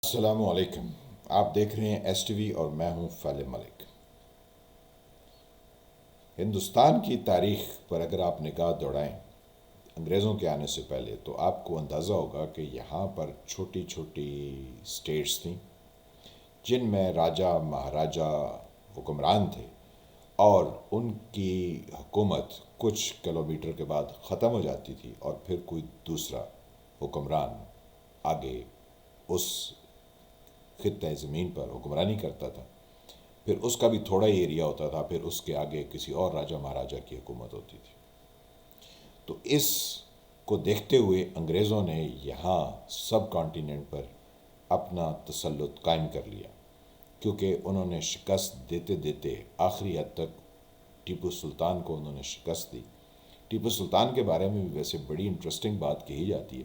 السلام علیکم، آپ دیکھ رہے ہیں ایس ٹی وی اور میں ہوں فیل ملک۔ ہندوستان کی تاریخ پر اگر آپ نگاہ دوڑائیں انگریزوں کے آنے سے پہلے تو آپ کو اندازہ ہوگا کہ یہاں پر چھوٹی چھوٹی سٹیٹس تھیں جن میں راجا مہاراجا حکمران تھے، اور ان کی حکومت کچھ کلومیٹر کے بعد ختم ہو جاتی تھی اور پھر کوئی دوسرا حکمران آگے اس خطۂ زمین پر حکمرانی کرتا تھا۔ پھر اس کا بھی تھوڑا ہی ایریا ہوتا تھا، پھر اس کے آگے کسی اور راجا مہاراجا کی حکومت ہوتی تھی۔ تو اس کو دیکھتے ہوئے انگریزوں نے یہاں سب کانٹیننٹ پر اپنا تسلط قائم کر لیا، کیونکہ انہوں نے شکست دیتے دیتے آخری حد تک ٹیپو سلطان کو انہوں نے شکست دی۔ ٹیپو سلطان کے بارے میں بھی ویسے بڑی انٹرسٹنگ بات کہی جاتی ہے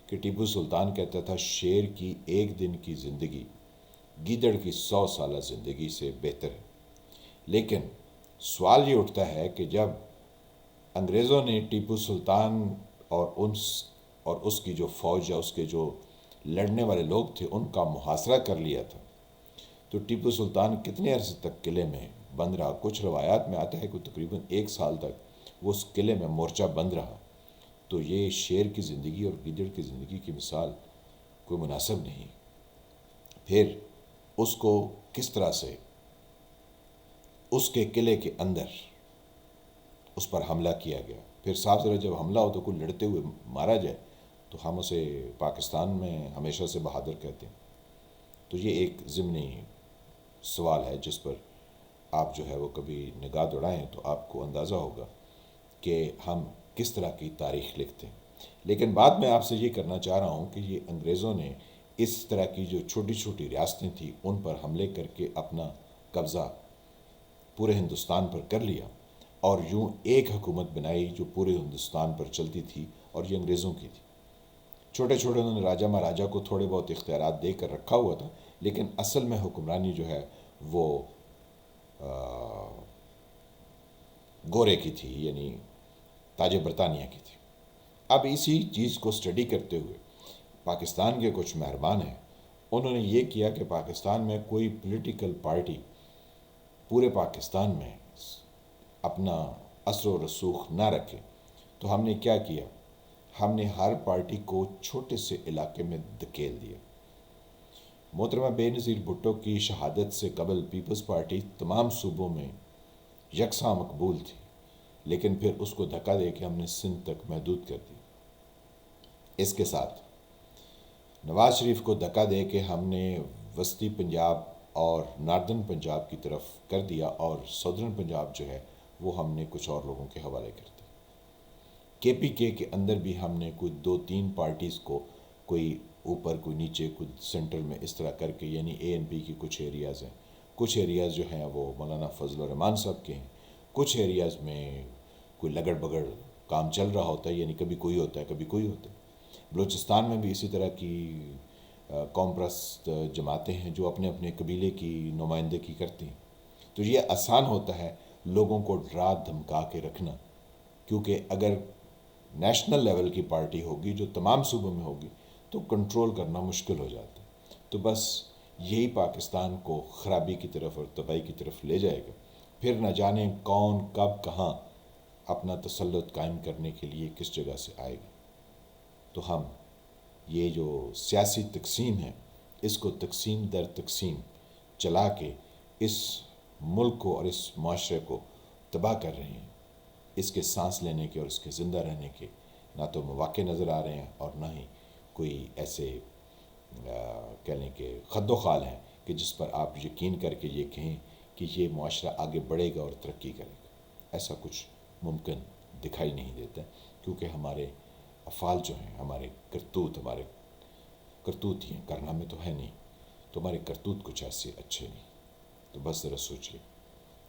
کہ ٹیپو سلطان کہتا تھا شیر کی ایک دن کی زندگی گیدڑ کی 100 سالہ زندگی سے بہتر ہے۔ لیکن سوال یہ اٹھتا ہے کہ جب انگریزوں نے ٹیپو سلطان اور اس کی جو فوج یا اس کے جو لڑنے والے لوگ تھے ان کا محاصرہ کر لیا تھا، تو ٹیپو سلطان کتنے عرصے تک قلعے میں بند رہا؟ کچھ روایات میں آتا ہے کہ تقریباً 1 سال تک وہ اس قلعے میں مورچہ بند رہا۔ تو یہ شیر کی زندگی اور گیدڑ کی زندگی کی مثال کوئی مناسب نہیں۔ پھر اس کو کس طرح سے اس کے قلعے کے اندر اس پر حملہ کیا گیا؟ پھر صاف ظاہر جب حملہ ہو تو کوئی لڑتے ہوئے مارا جائے تو ہم اسے پاکستان میں ہمیشہ سے بہادر کہتے ہیں۔ تو یہ ایک ضمنی سوال ہے جس پر آپ جو ہے وہ کبھی نگاہ دوڑائیں تو آپ کو اندازہ ہوگا کہ ہم کس طرح کی تاریخ لکھتے ہیں۔ لیکن بعد میں آپ سے یہ کرنا چاہ رہا ہوں کہ یہ انگریزوں نے اس طرح کی جو چھوٹی چھوٹی ریاستیں تھیں ان پر حملے کر کے اپنا قبضہ پورے ہندوستان پر کر لیا، اور یوں ایک حکومت بنائی جو پورے ہندوستان پر چلتی تھی، اور یہ انگریزوں کی تھی۔ چھوٹے چھوٹے انہوں نے راجا مہاراجا کو تھوڑے بہت اختیارات دے کر رکھا ہوا تھا، لیکن اصل میں حکمرانی جو ہے وہ گورے کی تھی، یعنی تاج برطانیہ کی تھی۔ اب اسی چیز کو سٹڈی کرتے ہوئے پاکستان کے کچھ مہربان ہیں، انہوں نے یہ کیا کہ پاکستان میں کوئی پولیٹیکل پارٹی پورے پاکستان میں اپنا اثر و رسوخ نہ رکھے۔ تو ہم نے کیا کیا؟ ہم نے ہر پارٹی کو چھوٹے سے علاقے میں دھکیل دیا۔ محترمہ بے نظیر بھٹو کی شہادت سے قبل پیپلز پارٹی تمام صوبوں میں یکساں مقبول تھی، لیکن پھر اس کو دھکا دے کے ہم نے سندھ تک محدود کر دی۔ اس کے ساتھ نواز شریف کو دھکا دے کے ہم نے وسطی پنجاب اور ناردرن پنجاب کی طرف کر دیا، اور سدرن پنجاب جو ہے وہ ہم نے کچھ اور لوگوں کے حوالے کر دیا۔ کے پی کے اندر بھی ہم نے کوئی 2-3 پارٹیز کو، کوئی اوپر کوئی نیچے کوئی سینٹر میں، اس طرح کر کے، یعنی اے این پی کی کچھ ایریاز ہیں، کچھ ایریاز جو ہیں وہ مولانا فضل الرحمان صاحب کے ہیں، کچھ ایریاز میں کوئی لگڑ بگڑ کام چل رہا ہوتا ہے، یعنی کبھی کوئی ہوتا ہے کبھی کوئی ہوتا ہے۔ بلوچستان میں بھی اسی طرح کی قوم پرست جماعتیں ہیں جو اپنے اپنے قبیلے کی نمائندگی کرتی ہیں۔ تو یہ آسان ہوتا ہے لوگوں کو ڈرا دھمکا کے رکھنا، کیونکہ اگر نیشنل لیول کی پارٹی ہوگی جو تمام صوبوں میں ہوگی تو کنٹرول کرنا مشکل ہو جاتا ہے۔ تو بس یہی پاکستان کو خرابی کی طرف اور تباہی کی طرف لے جائے گا۔ پھر نہ جانے کون کب کہاں اپنا تسلط قائم کرنے کے لیے کس جگہ سے آئے گا۔ تو ہم یہ جو سیاسی تقسیم ہے اس کو تقسیم در تقسیم چلا کے اس ملک کو اور اس معاشرے کو تباہ کر رہے ہیں۔ اس کے سانس لینے کے اور اس کے زندہ رہنے کے نہ تو مواقع نظر آ رہے ہیں، اور نہ ہی کوئی ایسے کہہ لیں کہ خد و خال ہیں کہ جس پر آپ یقین کر کے یہ کہیں کہ یہ معاشرہ آگے بڑھے گا اور ترقی کرے گا۔ ایسا کچھ ممکن دکھائی نہیں دیتا، کیونکہ ہمارے افعال جو ہیں، ہمارے کرتوت ہی ہیں، کارنامے تو ہے نہیں، تو ہمارے کرتوت کچھ ایسے اچھے نہیں۔ تو بس ذرا سوچیے۔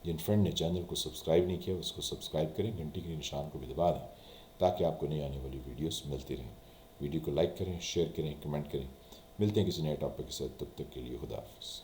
جن فرینڈ نے چینل کو سبسکرائب نہیں کیا اس کو سبسکرائب کریں، گھنٹی کے نشان کو بھی دبا دیں تاکہ آپ کو نئی آنے والی ویڈیوز ملتی رہیں۔ ویڈیو کو لائک کریں، شیئر کریں، کمنٹ کریں۔ ملتے ہیں کسی نئے ٹاپک کے ساتھ، تب تک کے لیے خدا حافظ۔